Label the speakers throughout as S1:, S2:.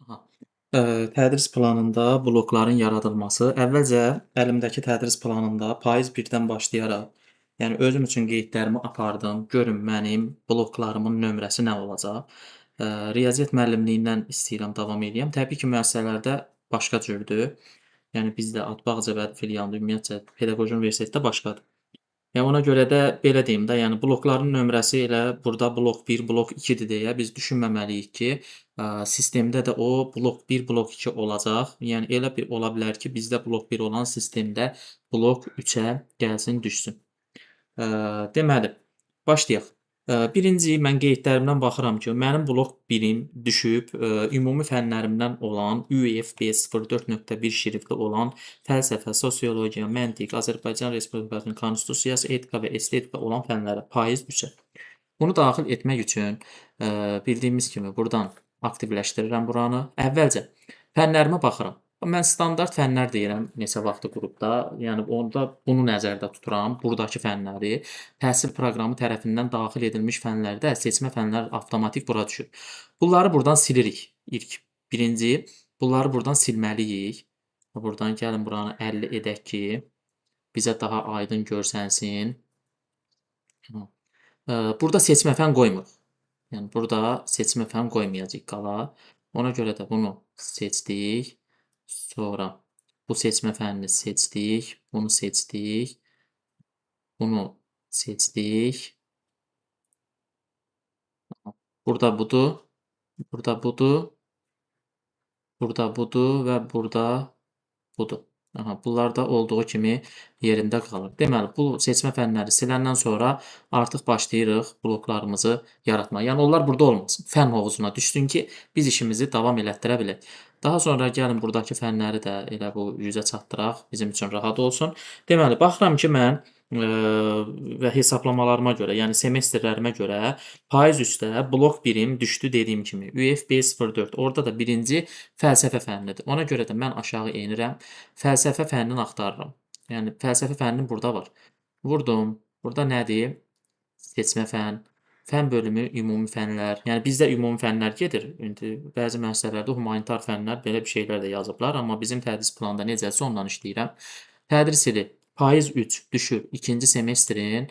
S1: Aha. Tədris planında blokların yaradılması. Əvvəlcə əlimdəki tədris planında payız 1-dən başlayaraq, yəni özüm üçün qeydlərimi apardım. Görüm mənim bloklarımın nömrəsi nə olacaq? Riyaziyyat müəllimliyindən istəyirəm davam eləyəm. Təbii ki, müəssisələrdə başqa cürdür. Yəni bizdə Atbağ filialında ümumiyyətcə pedaqoji universitetdə başqadır. Yəni ona görə də belə deyim də, yəni blokların nömrəsi elə burada blok 1, blok 2-dir deyə biz düşünməməliyik ki, sistemdə də o blok 1, blok 2 olacaq. Yəni elə bir ola bilər ki, bizdə blok 1 olan sistemdə blok 3-ə gəlsin, düşsün. Deməli, başlayaq. Birinci mən qeydlərimdən baxıram ki, mənim blok 1-im düşüb, ümumi fənlərimdən olan UEF B04.1 şriftli olan fəlsəfə, sosiologiya, məntiq, Azərbaycan Respublikasının konstitusiyası, etika və estetika olan fənlərə payız 3-ə. Bunu daxil etmək üçün bildiyimiz kimi burdan aktivləşdirirəm buranı. Əvvəlcə fənlərimə baxıram. Mən standart fənlər deyirəm neçə vaxtı qrupda. Yəni onda bunu nəzərdə tuturam, burdakı fənləri. Təhsil proqramı tərəfindən daxil edilmiş fənlərdə seçmə fənlər avtomatik bura düşür. Bunları burdan silirik. İlk birinci bunları burdan silməliyik. Burdan gəlin buranı 50 edək ki, bizə daha aydın görsənsin. Burada seçmə fən qoymuruq. Yəni burada seçmə fən qoymayacağıq qala. Ona görə də bunu seçdik. Sonra bu seçmə fənini seçdik, bunu seçdik, bunu seçdik. Burada budur, burada budur, burada budur və burada budur. Aha, bunlar da olduğu kimi yerində qalır. Deməli, bu seçmə fənləri siləndən sonra artıq başlayırıq bloklarımızı yaratmağa. Yəni onlar burada olmasın. Fən hovuzuna düşsün ki, biz işimizi davam elətdirə bilək. Daha sonra gəlin buradakı fənləri də elə bu 100-ə çatdıraq, bizim üçün rahat olsun. Deməli, baxıram ki, mən və hesablamalarıma görə, yəni semestrlərimə görə payız üstə blok 1-im düşdü dediyim kimi. UF B04. Orada da birinci fəlsəfə fənnidir. Ona görə də mən aşağı enirəm. Fəlsəfə fənnini axtarıram. Yəni fəlsəfə fənninin burada var. Vurdum. Burada nədir? Seçmə fən. Fən bölümü ümumi fənlər. Yəni bizdə ümumi fənlər gedir. İndi bəzi müəssisələrdə humanitar fənlər belə bir şeylər də yazıblar, amma bizim tədris planında necəsə ondan işləyirəm. Tədris ili payız 3 düşür 2-ci semestrin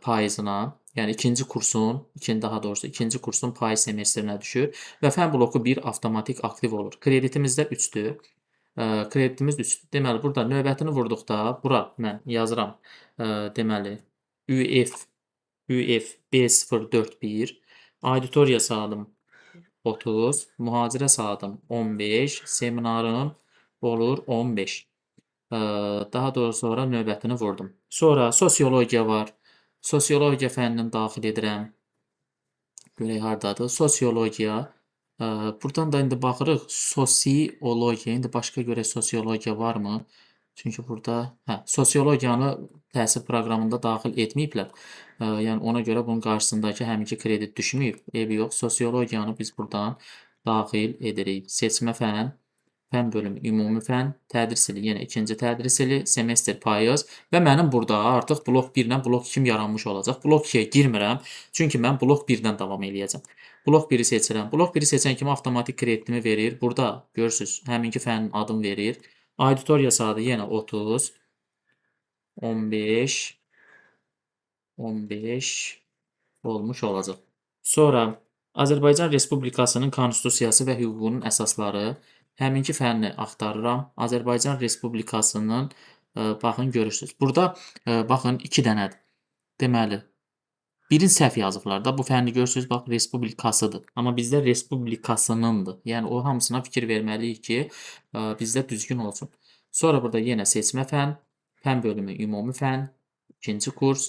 S1: payızına. Yəni ikinci kursun, daha doğrusu ikinci kursun payız semestrinə düşür və fən bloku 1 avtomatik aktiv olur. Kreditimiz də 3-dür. Kreditimiz 3-dür. Deməli, burada növbətini vurduqda, bura mən yazıram. Deməli, UF B041, auditoriya saatım 30, mühacirə saatım 15, seminarım olur 15. Daha doğrusu sonra növbətini vurdum. Sonra sosiologiya var. Sosiologiya fənnini daxil edirəm. Görək hardadır? Sosiologiya. Buradan da indi baxırıq. Sosiologiya. İndi başqa görək sosiologiya varmı? Çünki burada sosiologiyanı təhsil proqramında daxil etməyiblər. Yəni ona görə bunun qarşısındakı həminki kredit düşməyib. Eybi yox. Sosiologiyanı biz buradan daxil edirik. Seçmə fən. Fən bölümü ümumi fən, tədris ili yenə ikinci tədris ili, semestr payız və mənim burada artıq blok 1 ilə blok 2 yaranmış olacaq. Blok 2-yə girmirəm, çünki mən blok 1-dən davam eləyəcəm. Blok 1-i seçirəm. Blok 1-i seçən kimi avtomatik kreditimi verir. Burada görürsüz, həminki fənin adını verir. Auditoriya saatı yenə 30, 15, 15 olmuş olacaq. Sonra Azərbaycan Respublikasının konstitusiyası və hüququnun əsasları. Həminki fənni axtarıram. Azərbaycan Respublikasının, baxın görürsüz. Burada, baxın 2 dənədir. Deməli, birin səhv yazıblar da. Bu fənni görürsüz, bax, Respublikasıdır. Amma bizdə Respublikasınındır. Yəni, o hamısına fikir verməliyik ki, bizdə düzgün olsun. Sonra burada yenə seçmə fən, fən bölümü ümumi fən, ikinci kurs,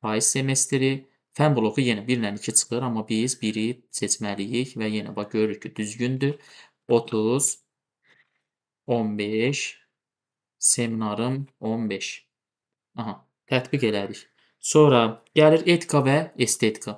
S1: payız semestri, fən bloku yenə 1 ilə 2 çıxır, amma biz 1-i seçməliyik və yenə bax görürük ki, düzgündür. 30, 15, seminarım 15. Aha, tətbiq elədik. Sonra gəlir etika və estetika.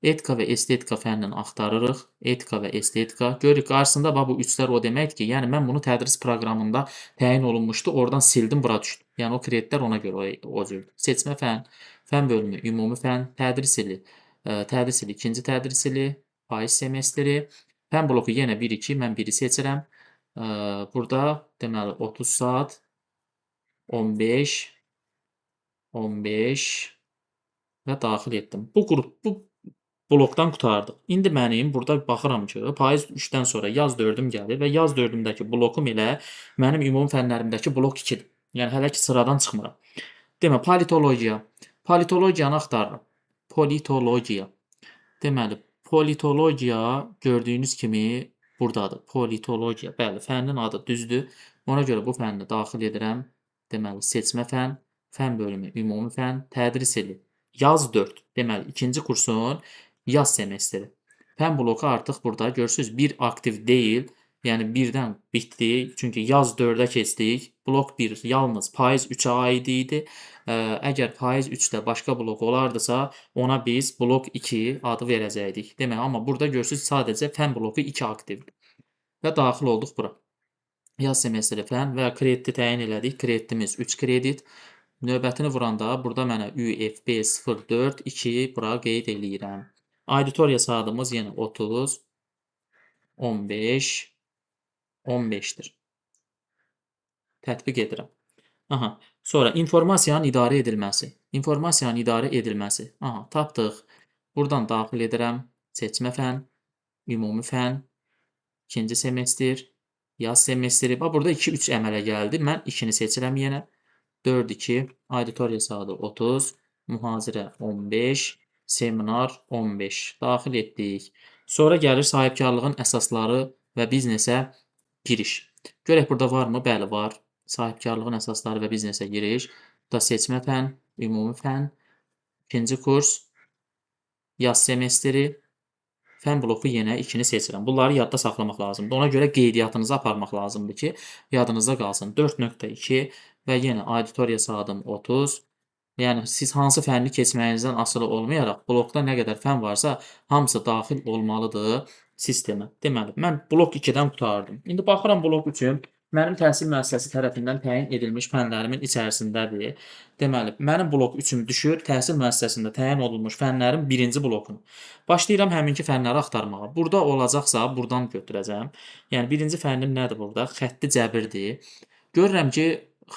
S1: Etika və estetika fənnini axtarırıq. Etika və estetika. Görürük, qarşısında bax bu 3-lər o deməkdir ki, yəni mən bunu tədris proqramında təyin olunmuşdu, oradan sildim, bura düşdü. Yəni o kreditlər ona görə o cürdür. Seçmə fən, fən bölümü ümumi fən, tədris ili, ikinci tədris ili, payız semestri, Fən bloku yenə 1, 2, mən 1-i seçirəm. Burada deməli 30 saat, 15, 15 və daxil etdim. Bu blokdan qurtardıq. İndi mənim burada baxıram ki, payız 3-dən sonra yaz 4-üm gəlir və yaz 4-ümdəki blokum ilə mənim ümumi fənlərimdəki blok 2-dir. Yəni hələ ki sıradan çıxmıram. Demə politologiya. Politologiyanı axtarıram. Politologiya. Deməli, politologiya gördüyünüz kimi burdadır. Politologiya. Bəli, fənnin adı düzdür. Ona görə bu fənni daxil edirəm. Deməli, seçmə fən, fən bölümü, ümumi fən, tədris ili. Yaz 4. Deməli, ikinci kursun yaz semestri. Fən bloku artıq burada görürsüz bir aktiv deyil. Yəni 1-dən bitdi. Çünki yaz 4-ə keçdik. Blok 1 yalnız payız 3-ə aid idi. Əgər payız 3-də başqa blok olardısa, ona biz blok 2 adı verəcəkdik. Demək, amma burada görürsüz sadəcə fən bloku 2 aktivdir. Və daxil olduq bura. Yaz semestri fən və krediti təyin elədik. Kreditimiz 3 kredit. Növbətini vuranda burada mənə UFB 04 2 bura qeyd eləyirəm. Auditoriya saatımız yenə 30, 15, 15-dir. Tətbiq edirəm. Aha. Sonra informasiyanın idarə edilməsi. İnformasiyanın idarə edilməsi. Aha, tapdıq. Buradan daxil edirəm. Seçmə fən, ümumi fən, ikinci semestr, yaz semestri. Bax, burada 2-3 əmələ gəldi. Mən 2-ni seçirəm yenə. 4-2, auditoriya saatı 30, mühazirə 15, seminar 15. Daxil etdik. Sonra gəlir sahibkarlığın əsasları və biznesə giriş. Görək burada varmı? Bəli, var. Sahibkarlığın əsasları və biznesə giriş. Burada seçmə fən, ümumi fən, ikinci kurs, yaz semestri, fən bloku yenə 2-ni seçirəm. Bunları yadda saxlamaq lazımdır. Ona görə qeydiyyatınızı aparmaq lazımdır ki, yadınızda qalsın. 4.2 və yenə auditoriya saatım 30. Yəni siz hansı fənni keçməyinizdən asılı olmayaraq blokda nə qədər fən varsa, hamısı daxil olmalıdır sistemə. Deməli, mən blok 2-dən qurtardım. İndi baxıram blok 3-üm. Mənim təhsil müəssisəsi tərəfindən təyin edilmiş fənlərimin içərisindədir. Deməli, mənim blok 3-üm düşür təhsil müəssisəsində təyin olunmuş fənlərin 1-ci blokuna. Başlayıram həminki fənləri axtarmağa. Burada olacaqsa, buradan götürəcəm. Yəni, 1-ci fənnim nədir burada? Xətti cəbirdir. Görürəm ki,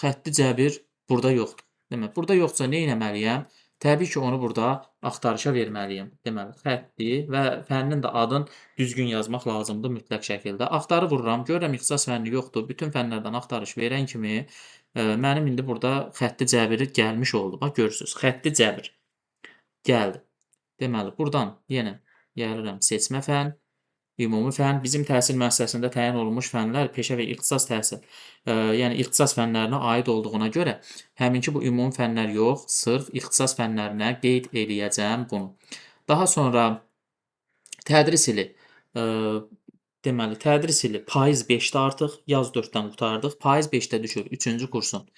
S1: xətti cəbir burada yoxdur. Demək, burada yoxdursa nə etməliyəm? Təbii ki, onu burada axtarışa verməliyəm. Deməli, xətti və fənnin də adını düzgün yazmaq lazımdır mütləq şəkildə. Axtarı vururam, görürəm ixtisas fənni yoxdur. Bütün fənlərdən axtarış verən kimi mənim indi burada xətti cəbiri gəlmiş oldu. Bax, görürsüz, xətti cəbir gəldi. Deməli, buradan yenə gəlirəm seçmə fən, ümumi fən. Bizim təhsil müəssisəsində təyin olunmuş fənlər peşə və ixtisas təhsil, yəni ixtisas fənlərinə aid olduğuna görə həminki bu ümumi fənlər yox, sırf ixtisas fənlərinə qeyd eləyəcəm bunu. Daha sonra tədris ili. Deməli, tədris ili payız 5-də artıq, yaz 4-dən qurtardıq. Payız 5-də düşür 3-cü kursun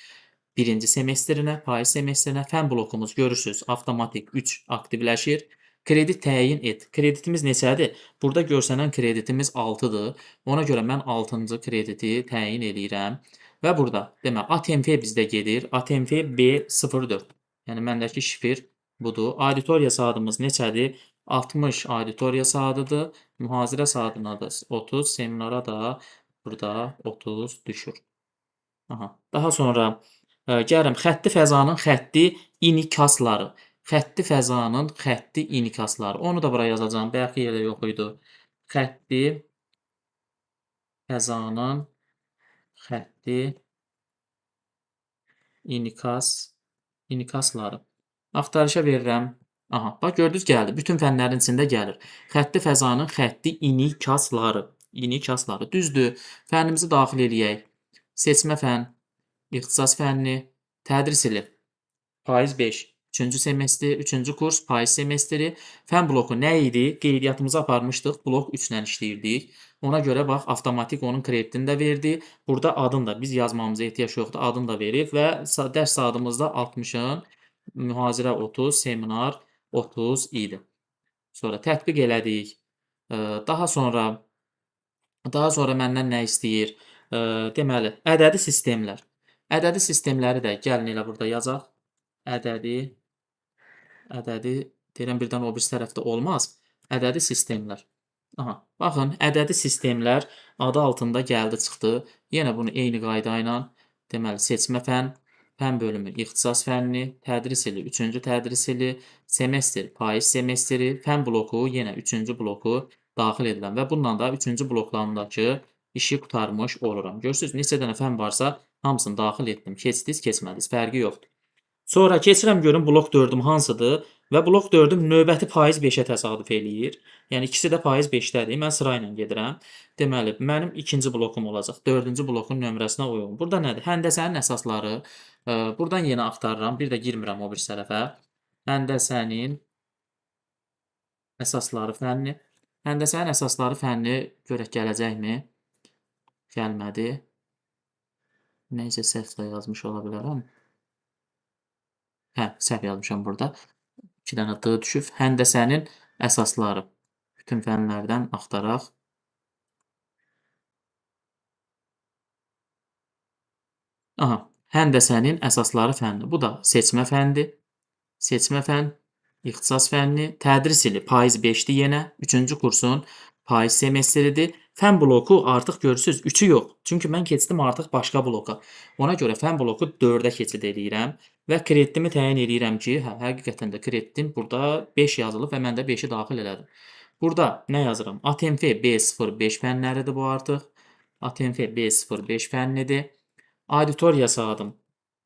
S1: 1-ci semestrinə, payız semestrinə. Fən blokumuz görürsüz, avtomatik 3 aktivləşir. Kredit təyin et. Kreditimiz neçədir? Burada görsənən kreditimiz 6-dır. Ona görə mən 6-cı krediti təyin eləyirəm. Və burada, demək, ATMF bizdə gedir. ATMF B04. Yəni, məndəki şifr budur. Auditoriya saatımız neçədir? 60 auditoriya saatıdır. Mühazirə saatına da 30, seminara da burada 30 düşür. Aha. Daha sonra gəlirəm xətti fəzanın xətti inikasları. Xətti fəzanın xətti inikasları. Onu da bura yazacağam. Bəlkə yerdə yox idi. Xətti fəzanın xətti inikasları. Axtarışa verirəm. Aha, bax gördünüz gəldi. Bütün fənlərin içində gəlir. Xətti fəzanın xətti inikasları. İnikasları. Düzdür. Fənnimizi daxil eləyək. Seçmə fən, ixtisas fənni, tədris ili. Payız 5. 3-cü semestr, 3-cü kurs, payız semestri. Fən bloku nə idi? Qeydiyyatımızı aparmışdıq. Blok 3-lə işləyirdik. Ona görə bax, avtomatik onun kreditini də verdi. Burada adını da biz yazmamıza ehtiyac yoxdur. Adını da verib və dərs saatımızda 60-ın, mühazirə 30, seminar 30 idi. Sonra tətbiq elədik. Daha sonra məndən nə istəyir? Deməli, ədədi sistemlər. Ədədi sistemləri də gəlin elə burada yazaq. Ədədi deyirəm birdən o birisi tərəfdə olmaz. Ədədi sistemlər. Aha, baxın, ədədi sistemlər adı altında gəldi çıxdı. Yenə bunu eyni qayda ilə deməli seçmə fənn, fənn bölümü ixtisas fənni, tədris ili 3-cü tədris ili, semestr payız semestri, fənn bloku yenə 3-cü bloku daxil edilən və bununla da 3-cü bloklarındakı işi qurtarmış oluram. Görürsüz, neçə dənə fənn varsa hamısını daxil etdim. Keçdiniz, keçmədiniz, fərqi yoxdur. Sonra keçirəm görüm blok 4-üm hansıdır və blok 4-üm növbəti payız 5-ə təsadüf eləyir. Yəni ikisi də payız 5-dədir. Mən sıra ilə gedirəm. Deməli, mənim ikinci blokum olacaq. 4-cü blokun nömrəsinə uyğun. Burada nədir? Həndəsənin əsasları. Buradan yenə axtarıram. Bir də girmirəm o birisi tərəfə. Həndəsənin əsasları fənni. Həndəsənin əsasları fənni görək gələcəkmi? Gəlmədi. Nə isə səhv yazmış ola bilərəm. Hə, səhv yazmışam burada. 2 dənə D düşüb. Həndəsənin əsasları. Bütün fənlərdən axtaraq. Aha, həndəsənin əsasları fənni. Bu da seçmə fənnidir. Seçmə fənn, ixtisas fənni, tədris ili payız 5-dir yenə. 3-cü kursun payız semestridir. Fənn bloku artıq görürsüz 3-ü yox. Çünki mən keçdim artıq başqa bloka. Ona görə fənn bloku 4-ə keçid eləyirəm və kreditimi təyin eləyirəm ki, hə, həqiqətən də kreditim burada 5 yazılıb və mən də 5-i daxil elədim. Burada nə yazıram? ATMF B05 fənləridir bu artıq. ATMF B05 fənnidir. Auditoriya saatım.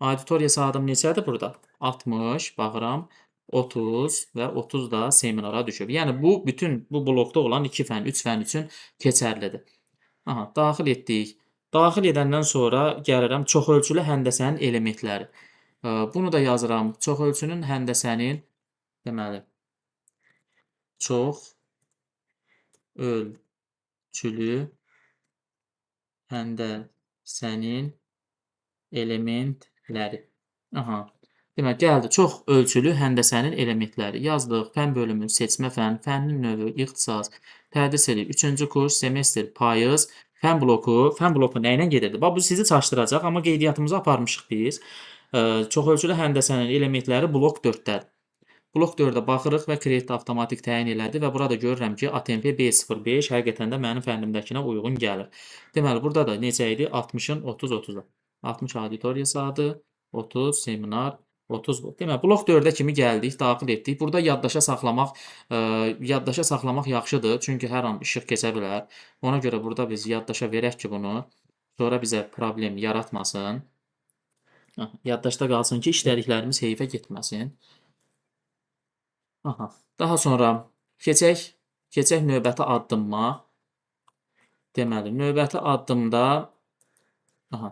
S1: Auditoriya saatım neçədir burada? 60, baxıram. 30 və 30 da seminara düşüb. Yəni bu bütün bu blokda olan 2 fənn, 3 fənn üçün keçərlidir. Aha, daxil etdik. Daxil edəndən sonra gəlirəm çoxölçülü həndəsənin elementləri. Bunu da yazıram. Çoxölçünün həndəsənin deməli çox ölçülü həndəsənin elementləri. Aha. Demək, gəldi. Çox ölçülü həndəsənin elementləri. Yazdıq. Fənn bölümü, seçmə fənn, fənnin növü, ixtisas, tədris ili, 3-cü kurs, semestr, payız, fənn bloku. Fənn bloku nə ilə gedirdi? Bax, bu sizi çaşdıracaq, amma qeydiyyatımızı aparmışıq biz. Çox ölçülü həndəsənin elementləri blok 4-dədir. Blok 4-ə baxırıq və kredit avtomatik təyin elədi və burada görürəm ki, ATMP B05 həqiqətən də mənim fənnimdəkinə uyğun gəlir. Deməli, burada da necə idi? 60-ın 30-30-u. 60 auditoriya saatı, 30 seminar, 30 bu. Deməli, blok 4-ə kimi gəldik, daxil etdik. Burada yaddaşa saxlamaq yaxşıdır, çünki hər an işıq keçə bilər. Ona görə burada biz yaddaşa verək ki, bunu, sonra bizə problem yaratmasın. Yaddaşda qalsın ki, işlədiklərimiz heyfə getməsin. Aha. Daha sonra keçək növbəti addımma. Deməli, növbəti addımda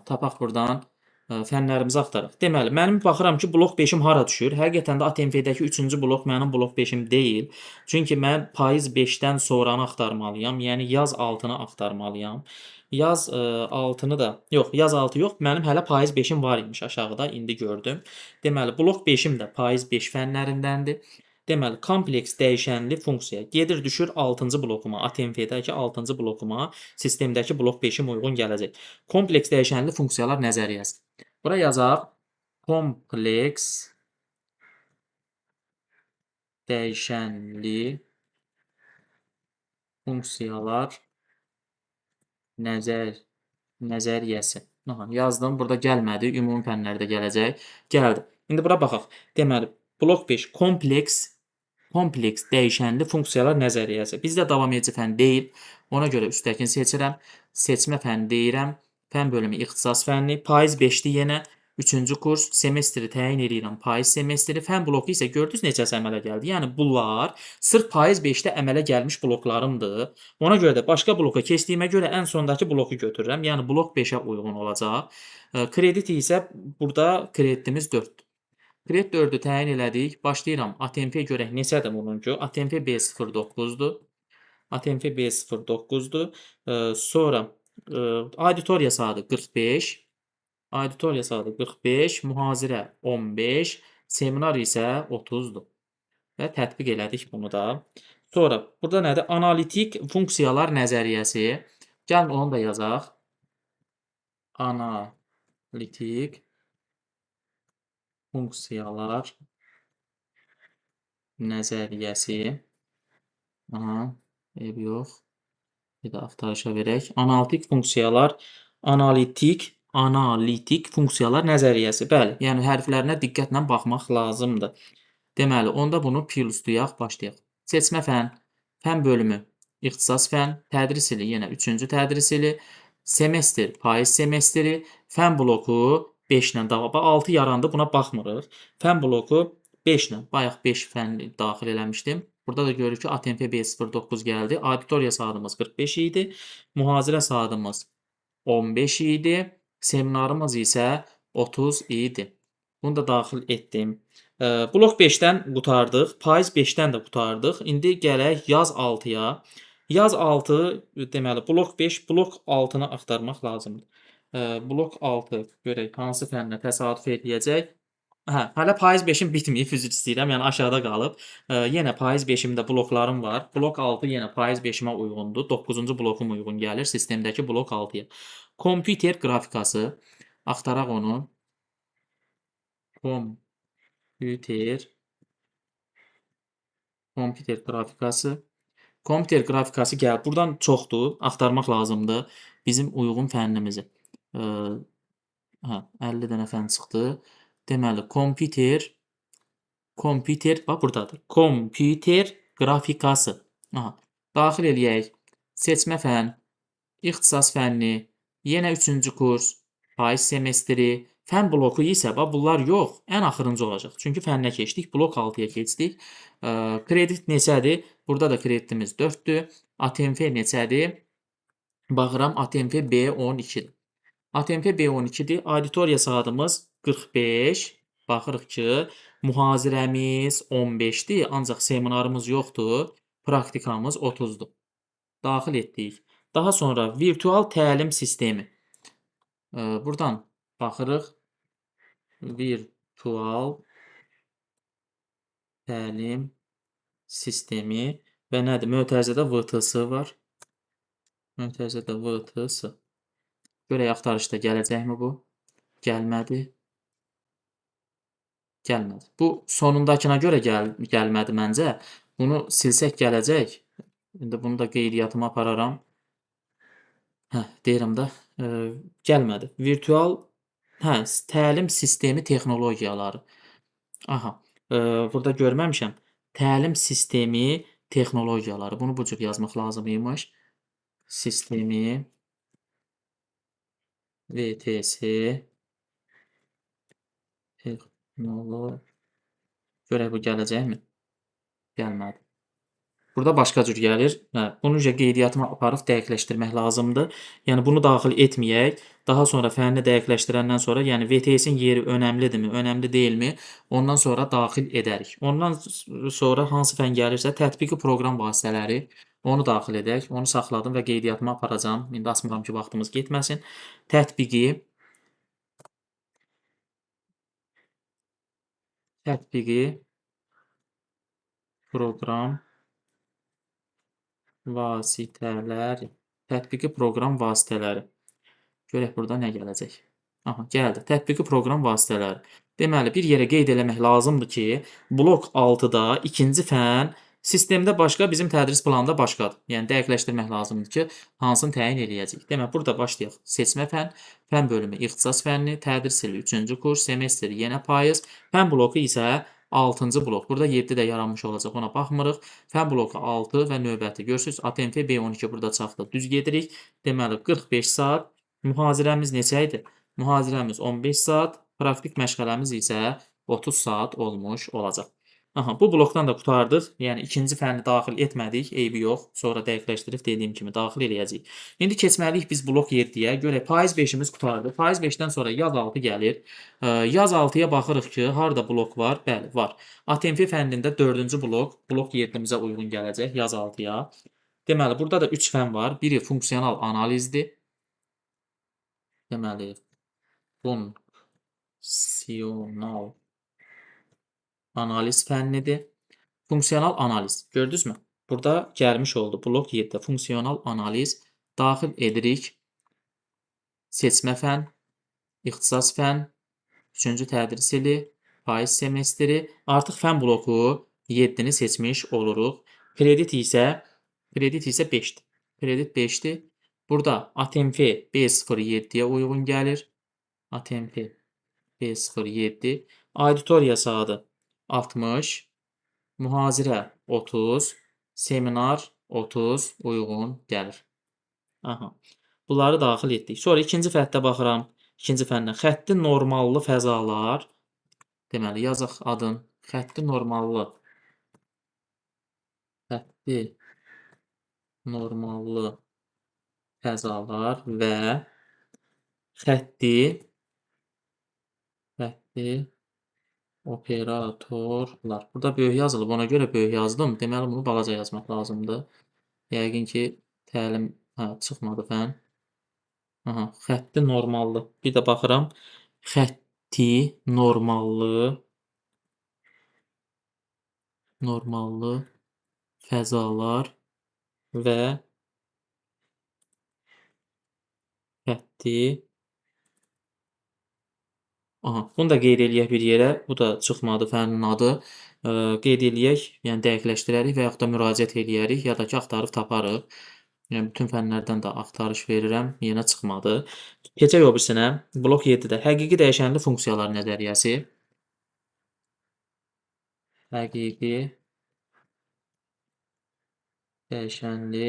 S1: tapaq burdan fənlərimizi axtaraq. Deməli, mənim baxıram ki, blok 5-im hara düşür? Həqiqətən də ATMF-dəki 3-cü blok mənim blok 5-im deyil. Çünki mən payız 5-dən sonranı axtarmalıyam. Yəni yaz altını axtarmalıyam. Yaz altını da, yox, yaz altı yox, mənim hələ payız 5-im var imiş aşağıda, indi gördüm. Deməli, blok 5-im də payız 5 fənlərindəndir. Deməli, kompleks dəyişənli funksiya gedir, düşür 6-cı blokuma, ATMF-dəki 6-cı blokuma, sistemdəki blok 5-im uyğun gələcək. Kompleks dəyişənli funksiyalar nəzəriyyəsi. Bura yazaq. Kompleks dəyişənli funksiyalar nəzəriyyəsi. Yazdım, burada gəlmədi, ümumi fənlərdə gələcək. Gəldi. İndi bura baxaq. Deməli, blok 5 kompleks dəyişənli funksiyalar nəzəriyyəsi. Bizdə davam edici fənn deyil. Ona görə üstdəkini seçirəm. Seçmə fənni deyirəm. Fənn bölümü ixtisas fənni. Payız 5-dir yenə. 3-cü kurs. Semestri təyin edirəm. Payız semestri. Fənn bloku isə gördünüz necəsə əmələ gəldi. Yəni bunlar sırf payız 5-də əmələ gəlmiş bloklarımdır. Ona görə də başqa bloka keçdiyimə görə ən sondakı bloku götürürəm. Yəni blok 5-ə uyğun olacaq. Kredit isə burada kreditimiz 4-dür. Kredit 4-ü təyin elədik. Başlayıram. ATMF görək neçədir bununcu? ATMF B09-dur. ATMF B09-dur. Sonra auditoriya saatı 45. Auditoriya saatı 45. Mühazirə 15. Seminar isə 30-dur. Və tətbiq elədik bunu da. Sonra burada nədir? Analitik funksiyalar nəzəriyyəsi. Gəlin onu da yazaq. Analitik funksiyalar nəzəriyyəsi. Aha. Eybi yox. Bir də axtarışa verək. Analitik funksiyalar nəzəriyyəsi. Bəli, yəni hərflərinə diqqətlə baxmaq lazımdır. Deməli, onda bunu pilotluyaq, başlayaq. Seçmə fən, fən bölümü, ixtisas fən, tədris ili yenə 3-cü tədris ili, semestr, payız semestri, fən bloku 5 ilə daxil. 6 yarandı, buna baxmırıq. Fən bloku 5 ilə, bayaq 5 fən daxil eləmişdim. Burada da görürük ki, ATMP B09 gəldi. Auditoriya saatımız 45 idi. Mühazirə saatımız 15 idi. Seminarımız isə 30 idi. Bunu da daxil etdim. Blok 5-dən qurtardıq. Payız 5-dən də qurtardıq. İndi gələk yaz 6-ya. Yaz 6 deməli blok 5, blok 6-nı axtarmaq lazımdır. Blok 6 görək hansı fənlə təsadüf eləyəcək. Hə, hələ payız 5-im bitməyib, üzr istəyirəm. Yəni aşağıda qalıb. Yenə payız 5-imdə bloklarım var. Blok 6 yenə payız 5-imə uyğundur. 9-cu blokum uyğun gəlir sistemdəki blok 6-ya. Kompüter qrafikası axtaraq onu. Kompüter qrafikası. Kompüter qrafikası gəl. Burdan çoxdur. Axtarmaq lazımdır bizim uyğun fənnimizi. Hə, 50 dənə fən çıxdı. Deməli, kompüter, bax burdadır. Kompüter qrafikası. Aha, daxil eləyək. Seçmə fən, ixtisas fənni, yenə 3-cü kurs, payız semestri, fən bloku isə bax bunlar yox, ən axırıncı olacaq. Çünki fənnə keçdik, blok 6-ya keçdik. Kredit neçədir? Burada da kreditimiz 4-dür. ATMF neçədir? Baxıram, ATMF B12-dir. ATMP B12-dir. Auditoriya saatımız 45. Baxırıq ki, mühazirəmiz 15-dir, ancaq seminarımız yoxdur. Praktikamız 30-dur. Daxil etdik. Daha sonra virtual təlim sistemi. Buradan baxırıq. Virtual təlim sistemi və nədir? Mötərizədə VTS var. Mötərizədə VTS. Görək axtarışda gələcəkmi bu? Gəlmədi. Gəlmədi. Bu sonundakına görə gəlmədi məncə. Bunu silsək gələcək. İndi bunu da qeydiyyatımı apararam. Deyirəm də, gəlmədi. Virtual, təlim sistemi texnologiyaları. Aha, burada görməmişəm. Təlim sistemi texnologiyaları. Bunu bu cür yazmaq lazım imiş. Sistemi VTS texnologiya. Görək bu gələcəkmi? Gəlmədi. Burada başqa cür gəlir. Bunu qeydiyyatına aparıb dəqiqləşdirmək lazımdır. Yəni bunu daxil etməyək. Daha sonra fənni dəqiqləşdirəndən sonra, yəni VTS-in yeri önəmlidirmi, önəmli deyilmi? Ondan sonra daxil edərik. Ondan sonra hansı fən gəlirsə, tətbiqi proqram vasitələri, onu daxil edək. Onu saxladım və qeydiyyatımı aparacağam. İndi asmıram ki, vaxtımız getməsin. Tətbiqi proqram vasitələri. Tətbiqi proqram vasitələri. Görək burada nə gələcək. Aha, gəldi. Tətbiqi proqram vasitələri. Deməli, bir yerə qeyd eləmək lazımdır ki, blok 6-da ikinci fən sistemdə başqa, bizim tədris planında başqadır. Yəni, dəqiqləşdirmək lazımdır ki, hansını təyin eləyəcək. Demək, burada başlayaq. Seçmə fən, fən bölümü, ixtisas fənni, tədris ili 3-cü kurs, semestr yenə payız, fən bloku isə 6-cı blok. Burada 7 də yaranmış olacaq, ona baxmırıq. Fən bloku 6 və növbəti. Görürsünüz, ATMF B12 burada çıxdı. Düz gedirik. Deməli, 45 saat. Mühazirəmiz neçə idi? Mühazirəmiz 15 saat. Praktik məşğələmiz isə 30 saat olmuş olacaq. Aha, bu blokdan da qurtardıq. Yəni, ikinci fənni daxil etmədik. Eybi yox. Sonra dəqiqləşdirib dediyim kimi daxil eləyəcəyik. İndi keçməliyik biz blok 7-yə. Görək, payız 5-imiz qurtardı. Payız 5-dən sonra yaz 6 gəlir. Yaz 6-ya baxırıq ki, harada blok var? Bəli, var. ATMF fənnində 4-cü blok, blok 7-imizə uyğun gələcək yaz 6-ya. Deməli, burada da 3 fən var. Biri funksional analizdir. Deməli, funksional analiz fənnidir. Funksional analiz. Gördünüzmü? Burada gəlmiş oldu. Blok 7-də funksional analiz. Daxil edirik. Seçmə fən, ixtisas fən, 3-cü tədris ili, payız semestri. Artıq fən bloku 7-ni seçmiş oluruq. Kredit isə Kredit isə 5-dir. Kredit 5-dir. Burada ATMF B07-yə uyğun gəlir. ATMF B07. Auditoriya saatı 60. Mühazirə 30. Seminar 30 uyğun gəlir. Aha. Bunları daxil etdik. Sonra ikinci fənddə baxıram. İkinci fəndən xətti normallı fəzalar. Deməli, yazaq adın. Xətti normallı. Xətti normallı fəzalar və xətti operatorlar. Burada böyük yazılıb, ona görə böyük yazdım. Deməli, bunu balaca yazmaq lazımdır. Yəqin ki, təlim çıxmadı fən. Aha, xətti normallı. Bir də baxıram. Xətti normallı fəzalar və xətti. Aha, bunu da qeyd eləyək bir yerə. Bu da çıxmadı fənnin adı. Qeyd eləyək, yəni dəqiqləşdirərik və yaxud da müraciət eləyərik, ya da ki, axtarıb taparıq. Yəni bütün fənlərdən də axtarış verirəm, yenə çıxmadı. Keçək o birisinə. Blok 7-də həqiqi dəyişənli funksiyalar nəzəriyyəsi. Həqiqi dəyişənli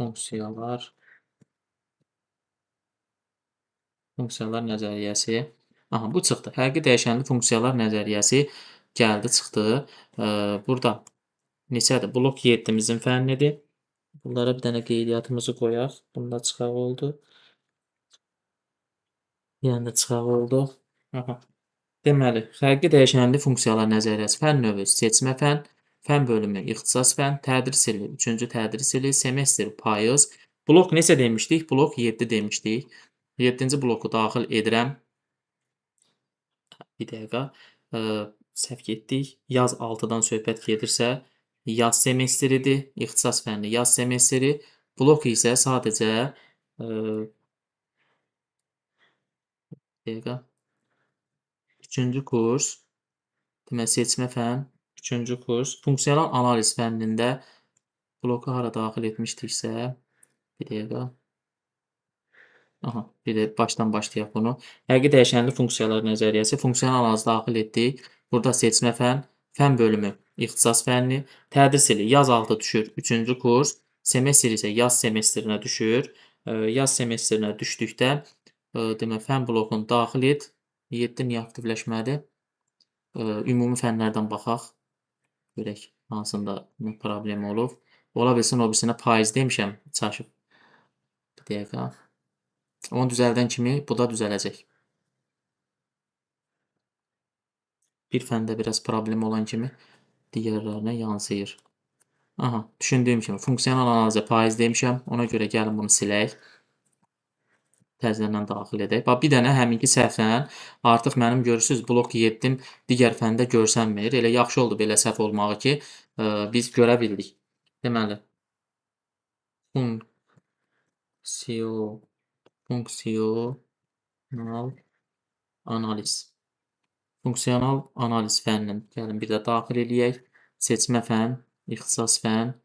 S1: funksiyalar nəzəriyyəsi. Aha, bu çıxdı. Həqiqi dəyişənli funksiyalar nəzəriyyəsi gəldi, çıxdı. Burada neçədir? Blok 7-mizin fənnidir. Bunlara bir dənə qeydiyyatımızı qoyaq. Bunda çıxaq oldu. Yəni də çıxaq oldu. Aha. Deməli, həqiqi dəyişənli funksiyalar nəzəriyyəsi fənn növü seçmə fənn, fənn bölümü ixtisas fənn, tədris ili 3-cü tədris ili, semestr payız. Blok neçə demişdik? Blok 7 demişdik. 7-ci bloku daxil edirəm. Bir dəqiqə. Səhv getdik. Yaz 6-dan söhbət gedirsə, yaz semestridir. İxtisas fənni yaz semestri. Blok isə sadəcə dəqiqə. 3-cü kurs. Deməli, seçmə fənn 3-cü kurs. Funksional analiz fənnində bloku hara daxil etmişdiksə, bir dəqiqə. Aha, bir də başdan başlayaq bunu. Həqiqi dəyişənli funksiyalar nəzəriyyəsi, funksional analiz daxil etdik. Burada seçmə fənn, fənn bölümü, ixtisas fənni, tədris ili yaz 6 düşür 3-cü kurs, semestr isə yaz semestrinə düşür. Yaz semestrinə düşdükdə demək fənn blokunu daxil et. 7 niyə aktivləşmədi? Ümumi fənlərdən baxaq. Görək hansında problem olub. Ola bilsin o birisinə payız demişəm, çaşıb. Bir dəqiqə. Onu düzəldən kimi bu da düzələcək. Bir fəndə biraz problem olan kimi digərlərinə yansıyır. Aha, düşündüyüm kimi funksional analizə payız demişəm. Ona görə gəlin bunu silək. Təzədən daxil edək. Bax, bir dənə həminki səhvdən artıq mənim görürsüz blok 7-im digər fəndə görsənmir. Elə yaxşı oldu belə səhv olmağı ki, biz görə bildik. Deməli, funksional analiz. Funksional analiz fənnini gəlin bir də daxil eləyək. Seçmə fənn, ixtisas fənn,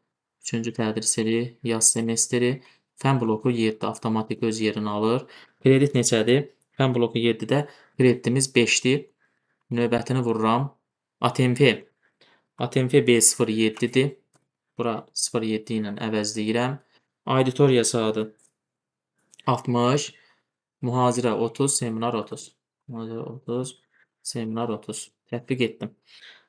S1: 3-cü tədris ili, yaz semestri, fənn bloku 7 avtomatik öz yerini alır. Kredit neçədir? Fənn bloku 7-də kreditimiz 5-dir. Növbətini vururam. ATMF B07-dir. Bura 07 ilə əvəzləyirəm. Auditoriya saatı 60. Mühazirə 30, seminar 30. Mühazirə 30, seminar 30. Tətbiq etdim.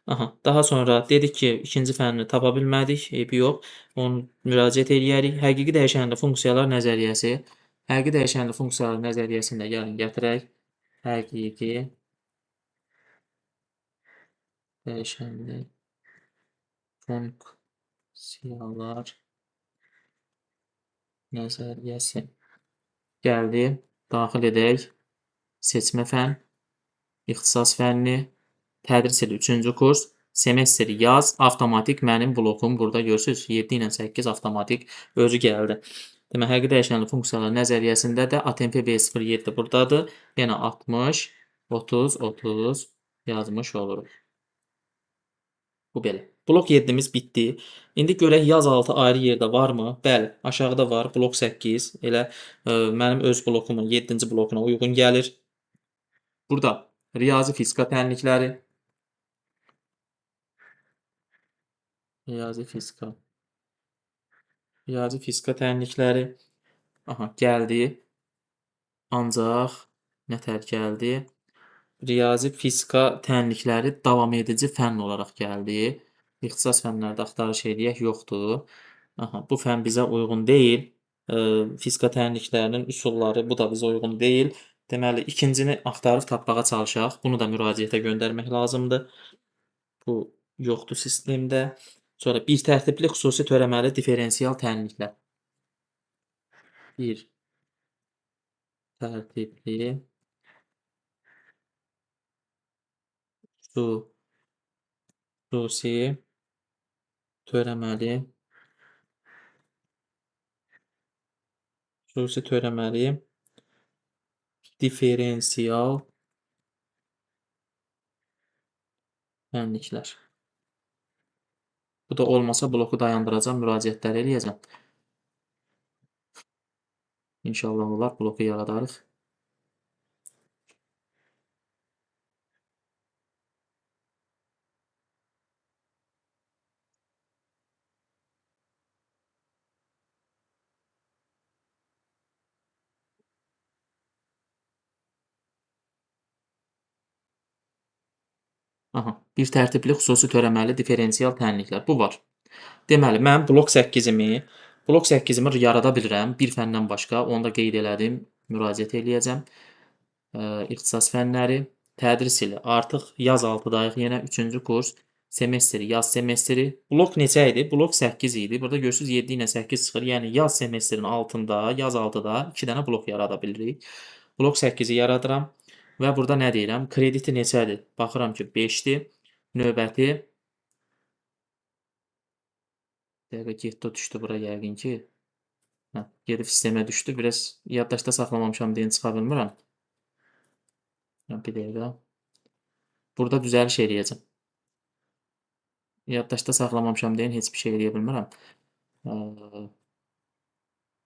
S1: Aha, daha sonra dedik ki, ikinci fənnini tapa bilmədik, eybi yox. Onu müraciət eləyərik. Həqiqi dəyişənli funksiyalar nəzəriyyəsi. Həqiqi dəyişənli funksiyalar nəzəriyyəsini də gəlin gətirək. Həqiqi dəyişənli funksiyalar nəzəriyyəsi. Gəldi, daxil edək. Seçmə fənn, ixtisas fənni, tədris ili 3-cü kurs, semestr yaz, avtomatik mənim blokum burada görürsünüz 7 ilə 8 avtomatik özü gəldi. Demək, həqiqi dəyişənli funksiyalar nəzəriyyəsində də ATMF B07 buradadır. Yenə 60, 30, 30 yazmış oluruq. Bu belə. Blok 7-miz bitdi. İndi görək yaz altı ayrı yerdə varmı? Bəli, aşağıda var. Blok 8 elə mənim öz blokumun 7-ci blokuna uyğun gəlir. Burada riyazi fizika tənlikləri, riyazi fizika, riyazi fizika tənlikləri. Aha, gəldi. Ancaq nətər gəldi? Riyazi fizika tənlikləri davam edici fənn olaraq gəldi. İxtisas fənlərdə axtarış eləyək, yoxdur. Aha, bu fənn bizə uyğun deyil. Fizika tənliklərinin üsulları bu da bizə uyğun deyil. Deməli, ikincini axtarıb tapmağa çalışaq. Bunu da müraciətə göndərmək lazımdır. Bu yoxdur sistemdə. Sonra bir tərtibli xüsusi törəməli differensial tənliklər. Bir tərtibli xüsusi törəməli differensial tənliklər. Bu da olmasa bloku dayandıracam, müraciətlər eləyəcəm. İnşallah olar, bloku yaradarıq. Aha, bir tərtibli xüsusi törəməli differensial tənliklər. Bu var. Deməli, mən blok 8-imi yarada bilirəm bir fəndən başqa. Onu da qeyd elədim, müraciət eləyəcəm. İxtisas fənləri, tədris ili. Artıq yaz altıdayıq, yenə 3-cü kurs, semestri, yaz semestri. Blok neçə idi? Blok 8 idi. Burada görürsüz 7 ilə 8 çıxır. Yəni yaz semestrinin altında, yaz altıda 2 dənə blok yarada bilirik. Blok 8-i yaradıram və burada nə deyirəm? Krediti neçədir? Baxıram ki, 5-dir. Növbəti dəqiqə getdi, düşdü bura yəqin ki. Hə, gedib sistemə düşdü. Biraz yaddaşda saxlamamışam deyə çıxa bilmirəm. Bir dəqiqə. Burada düzəliş eləyəcəm. Yaddaşda saxlamamışam deyə heç bir şey eləyə bilmirəm.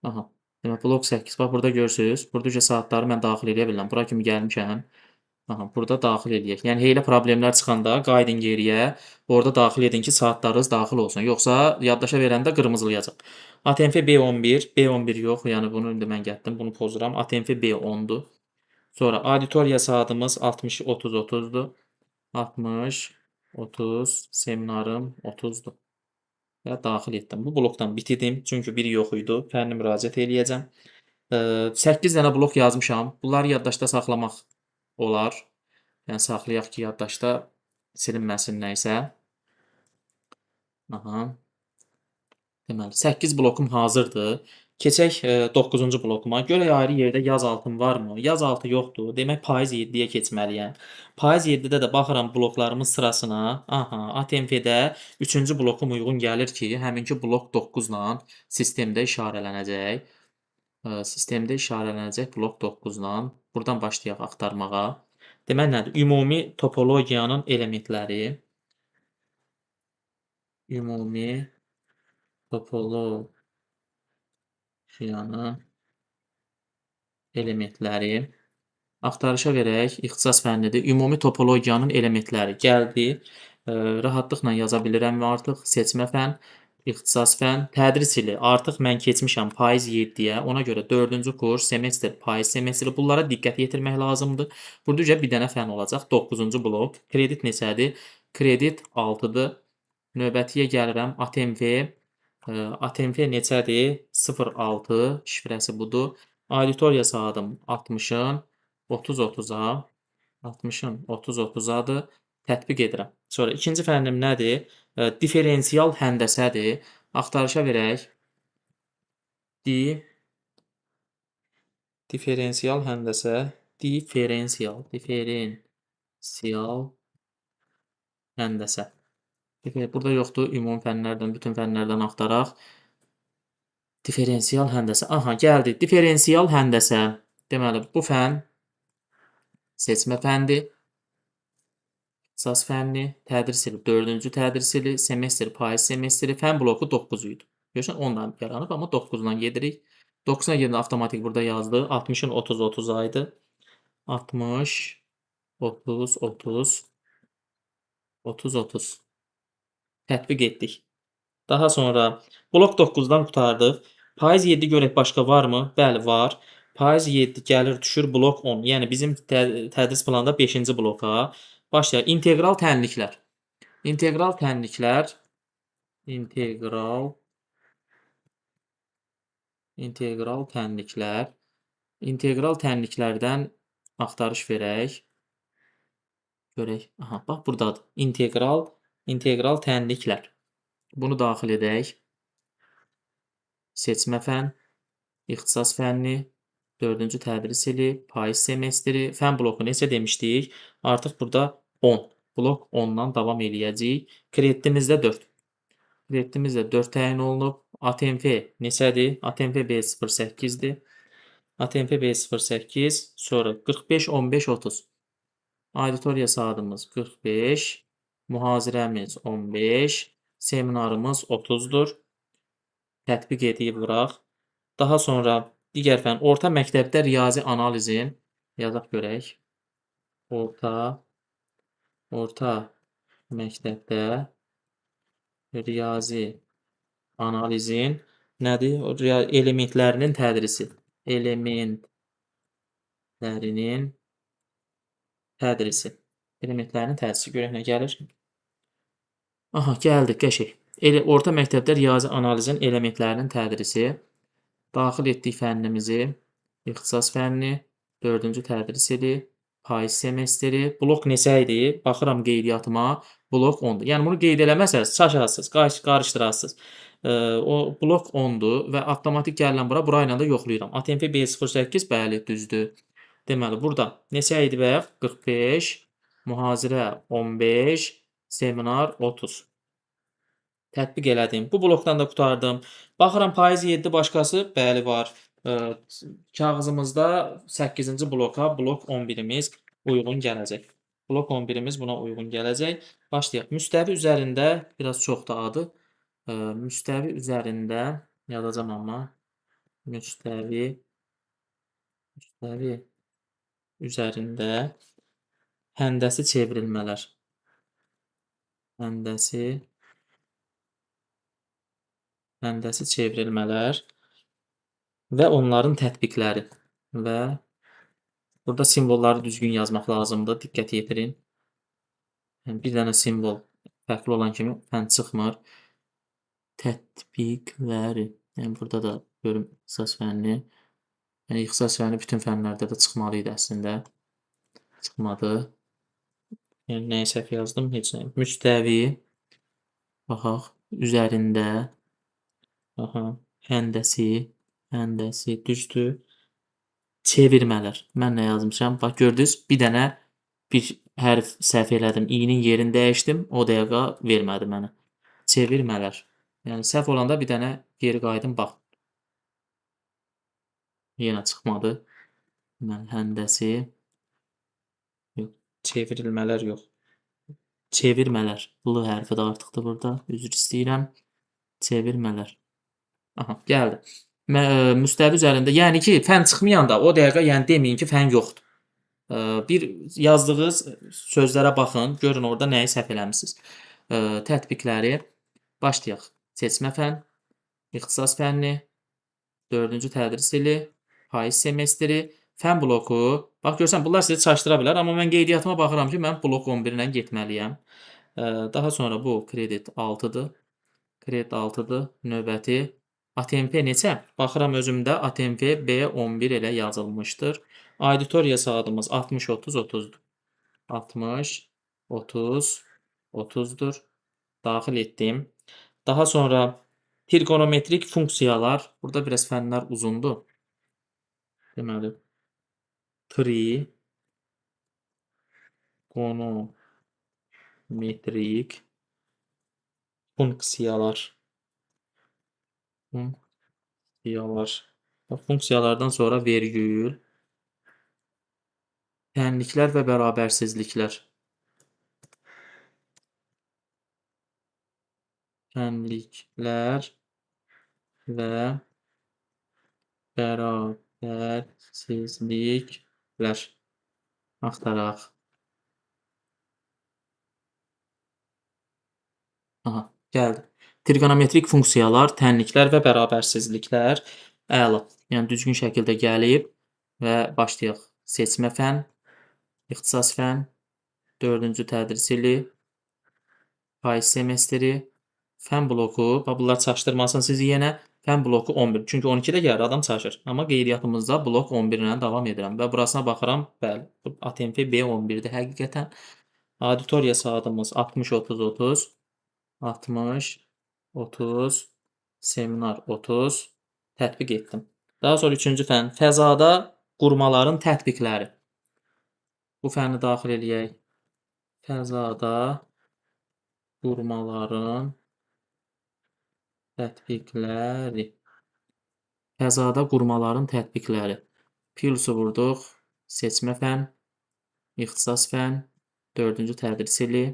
S1: Aha. Demək, blok 8. Bax, burada görürsünüz. Burada saatları mən daxil eləyə bilirəm. Bura kimi gəlmişəm. Aha, burada daxil eləyək. Yəni, elə problemlər çıxanda qayıdın geriyə. Orada daxil edin ki, saatlarınız daxil olsun. Yoxsa yaddaşa verəndə qırmızılayacaq. ATMF B11. B11 yox. Yəni, bunu indi mən gətdim. Bunu pozuram. ATMF B10-dur. Sonra auditoriya saatımız 60-30-30-dur. 60-30, seminarım 30-dur. Və daxil etdim. Bu blokdan bitirdim. Çünki biri yox idi. Fənni müraciət eləyəcəm. 8 dənə blok yazmışam. Bunları yaddaşda saxlamaq olar. Yəni, saxlayaq ki, yaddaşda silinməsin nəysə. Aha. Deməli, 8 blokum hazırdır. Keçək 9-cu blokuma. Görək ayrı yerdə yaz altım varmı? Yaz altı yoxdur. Demək, payız 7-yə keçməliyəm. Payız 7-də də baxıram bloklarımın sırasına. Aha, ATMF-də 3-cü blokum uyğun gəlir ki, həminki blok 9-la sistemdə işarələnəcək. Sistemdə işarələnəcək blok 9-la. Buradan başlayaq axtarmağa. Demək nədir? Ümumi topologiyanın elementləri. Ümumi topologiyanın elementləri. Axtarışa verək. İxtisas fənnidir. Ümumi topologiyanın elementləri gəldi. Rahatlıqla yaza bilirəm artıq. Seçmə fənn, ixtisas fənn, tədris ili. Artıq mən keçmişəm payız 7-yə. Ona görə 4-cü kurs, semestr, payız semestri. Bunlara diqqət yetirmək lazımdır. Burada bir dənə fənn olacaq. 9-cu blok. Kredit neçədir? Kredit 6-dır. Növbətiyə gəlirəm. ATMF. ATMF neçədir? 06. Şifrəsi budur. Auditoriya saatım 60-ın 30-30-a. 60-ın 30-30-adır. Tətbiq edirəm. Sonra ikinci fənnim nədir? Differensial həndəsədir. Axtarışa verək. Differensial həndəsə. Differensial həndəsə. Burada yoxdur. Ümumi fənlərdən, bütün fənlərdən axtaraq. Differensial həndəsə. Aha, gəldi. Differensial həndəsə. Deməli, bu fənn seçmə fəndir. İxtisas fənni, tədris ili 4-cü tədris ili, semestr payız semestri, fən bloku 9 idi. Görürsən 10-dan yaranıb, amma 9-dan gedirik. 9-a gedəndə avtomatik burada yazdı. 60-ın 30-30 aydı. 60, 30, 30, 30, 30. Tətbiq etdik. Daha sonra blok 9-dan qurtardıq. Payız 7 görək başqa varmı? Bəli, var. Payız 7 gəlir düşür blok 10. Yəni bizim tədris planında 5-ci bloka. Başlayaq. İntegral tənliklər. İntegral tənliklər, integral tənliklər. İntegral tənliklərdən axtarış verək. Görək. Aha, bax burdadır. İntegral tənliklər. Bunu daxil edək. Seçmə fən, ixtisas fənni, 4-cü tədris ili, payız semestri, fən bloku neçə demişdik? Artıq burada 10. Blok 10-dan davam eləyəcəyik. Kreditimiz də 4. Kreditimiz də 4 təyin olunub. ATMF neçədir? ATMF B08-dir. ATMF B08, sonra 45, 15, 30. Auditoriya saatımız 45, mühazirəmiz 15, seminarımız 30-dur. Tətbiq edib vuraq. Daha sonra digər fən, orta məktəbdə riyazi analizin, yazaq görək. Orta məktəbdə riyazi analizin nədir? Elementlərinin tədrisi. Elementlərinin tədrisi. Görək nə gəlir? Aha, gəldi, qəşəng. Orta məktəbdə riyazi analizin elementlərinin tədrisi. Daxil etdik fənnimizi. İxtisas fənni, 4-cü tədris ili, payız semestri. Blok neçə idi? Baxıram qeydiyyatıma. Blok 10-dur. Yəni bunu qeyd eləməsəz, çaşarsınız, qarışdırarsınız. O blok 10-dur və avtomatik gəlirəm bura. Bura ilə də yoxlayıram. ATMF B08, bəli, düzdür. Deməli, burada neçə idi bayaq? 45, mühazirə 15, seminar 30. Tətbiq elədim. Bu blokdan da qurtardım. Baxıram payız 7 başqası, bəli var. Kağızımızda 8-ci bloka blok 11-imiz uyğun gələcək. Blok 11-imiz buna uyğun gələcək. Başlayaq. Müstəvi üzərində biraz çoxdur adı. Müstəvi üzərində yazacam amma. Müstəvi üzərində həndəsi çevrilmələr. Həndəsi çevrilmələr və onların tətbiqləri və burada simvolları düzgün yazmaq lazımdır. Diqqət yetirin. Yəni, bir dənə simvol fərqli olan kimi fən çıxmır. Tətbiqləri. Yəni, burada da görüm ixtisas fənni. Yəni, ixtisas fənni bütün fənlərdə də çıxmalı idi əslində. Çıxmadı. Yəni, nəyə səhv yazdım? Heç nə. Müstəvi. Baxaq. Üzərində. Aha. Həndəsi. Düzdür. Çevirmələr. Mən nə yazmışam? Bax, gördünüz? Bir dənə bir hərf səhv elədim. İ'nin yerini dəyişdim. O dəqiqə vermədi mənə. Çevirmələr. Yəni, səhv olanda bir dənə geri qayıdın, bax. Yenə çıxmadı. Mən həndəsi. Yox, çevrilmələr yox. Çevirmələr. L hərfi də artıqdır burada. Üzr istəyirəm. Çevirmələr. Aha, gəldi. Müstəvi üzərində, yəni ki, fən çıxmayanda o dəqiqə yəni deməyin ki, fən yoxdur. Bir yazdığınız sözlərə baxın, görün orada nəyi səhv eləmisiniz. Tətbiqləri başlayaq. Seçmə fən, ixtisas fənni, 4-cü tədris ili, payız semestri, fən bloku. Bax, görsən, bunlar sizi çaşdıra bilər, amma mən qeydiyyatıma baxıram ki, mən blok 11 ilə getməliyəm. Daha sonra bu kredit 6-dır. Növbəti. ATMP neçə? Baxıram özümdə ATMP B11 elə yazılmışdır. Auditoriya saatımız 60, 30, 30-dur. 60, 30, 30-dur. Daxil etdim. Daha sonra trigonometrik funksiyalar. Burada biraz fənlər uzundur. Deməli, trigonometrik funksiyalar. Funksiyalardan sonra vergül, tənliklər və bərabərsizliklər. Fənliklər və bərabərsizliklər axtaraq. Aha, gəldi. Trigonometrik funksiyalar, tənliklər və bərabərsizliklər. Əla. Yəni düzgün şəkildə gəlib və başlayaq. Seçmə fən, ixtisas fən, 4-cü tədris ili, payız semestri, fən bloku. Bax, bunlar çaşdırmasın sizi yenə. Fən bloku 11. Çünki 12-də gəlir, adam çaşır. Amma qeydiyyatımızda blok 11 ilə davam edirəm və burasına baxıram. Bəli, ATMF B11-dir həqiqətən. Auditoriya saatımız 60-30-30. 60, 30, seminar 30. Tətbiq etdim. Daha sonra 3-cü fən, fəzada qurmaların tətbiqləri. Bu fəni daxil eləyək. Fəzada qurmaların tətbiqləri. Fəzada qurmaların tətbiqləri. Plusu vurduq. Seçmə fən, ixtisas fən, 4-cü tədris ili,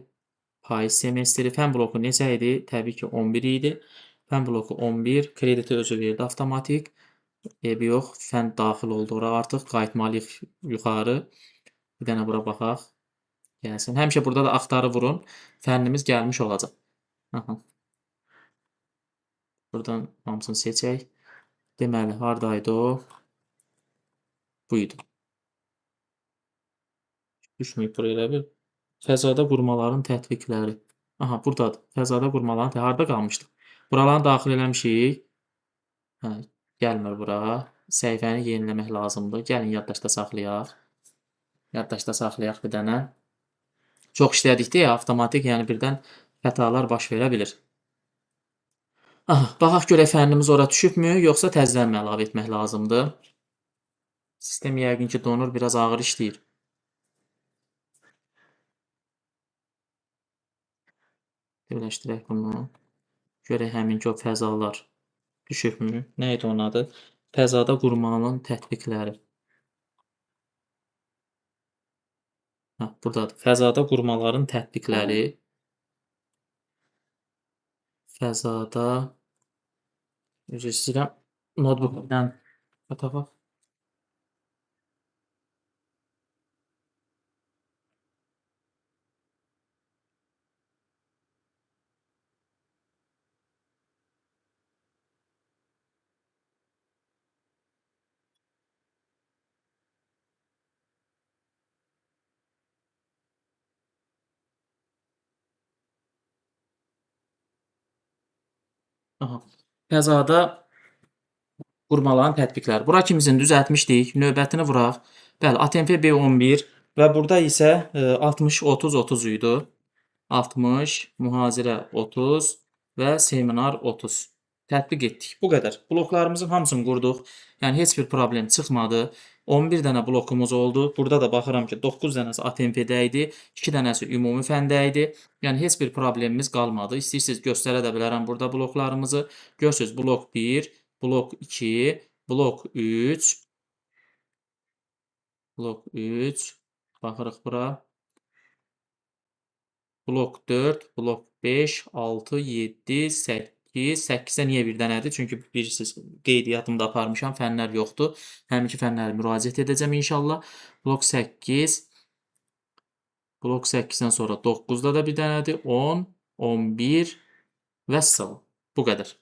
S1: payız semestri. Fən bloku neçə idi? Təbii ki, 11 idi. Fən bloku 11. Krediti özü verdi avtomatik. Eybi yox. Fən daxil oldu ora artıq. Qayıtmalıyıq yuxarı. Bir dənə bura baxaq. Gəlsin. Həmişə burada da axtarı vurun. Fənnimiz gəlmiş olacaq. Aha. Buradan hamısını seçək. Deməli, haradaydı o? Bu idi. Düşməyib buraya elə bil. Fəzada qurmaların tətbiqləri. Aha, buradadır. Fəzada qurmaların harda qalmışdıq? Buraları daxil eləmişik. Hə, gəlmir bura. Səhifəni yeniləmək lazımdır. Gəlin yaddaşda saxlayaq. Yaddaşda saxlayaq bir dənə. Çox işlədikdə avtomatik, yəni birdən xətalar baş verə bilir. Aha, baxaq görək fənnimiz ora düşübmü, yoxsa təzədən mi əlavə etmək lazımdır? Sistem yəqin ki, donur, biraz ağır işləyir. Birləşdirək bunu. Görək həminki o fəzalar düşübmü? Nə idi onun adı? Fəzada qurmanın tətbiqləri. Hə, buradadır. Fəzada qurmaların tətbiqləri. Fəzada üzr istəyirəm. Notebookdan tapaq. Aha. Fəzada qurmaların tətbiqləri. Bura kimizin düzəltmişdik. Növbətini vuraq. Bəli, ATMF B11 və burada isə 60 30 30 idi. 60, mühazirə 30 və seminar 30. Tətbiq etdik. Bu qədər. Bloklarımızın hamısını qurduq. Yəni heç bir problem çıxmadı. 11 dənə blokumuz oldu. Burada da baxıram ki, 9 dənəsi ATMF-də idi, 2 dənəsi ümumi fəndə idi. Yəni heç bir problemimiz qalmadı. İstəyirsiniz göstərə də bilərəm burada bloklarımızı. Görürsüz, blok 1, blok 2, blok 3, blok 3. Baxırıq bura. Blok 4, blok 5, 6, 7, 8. 8-də niyə bir dənədir? Çünki bilirsiniz, qeydiyyatımda aparmışam, fənlər yoxdur. Həminki fənləri müraciət edəcəm inşallah. Blok 8, blok 8-dən sonra 9-da da bir dənədir. 10, 11 vəssalam. Bu qədər.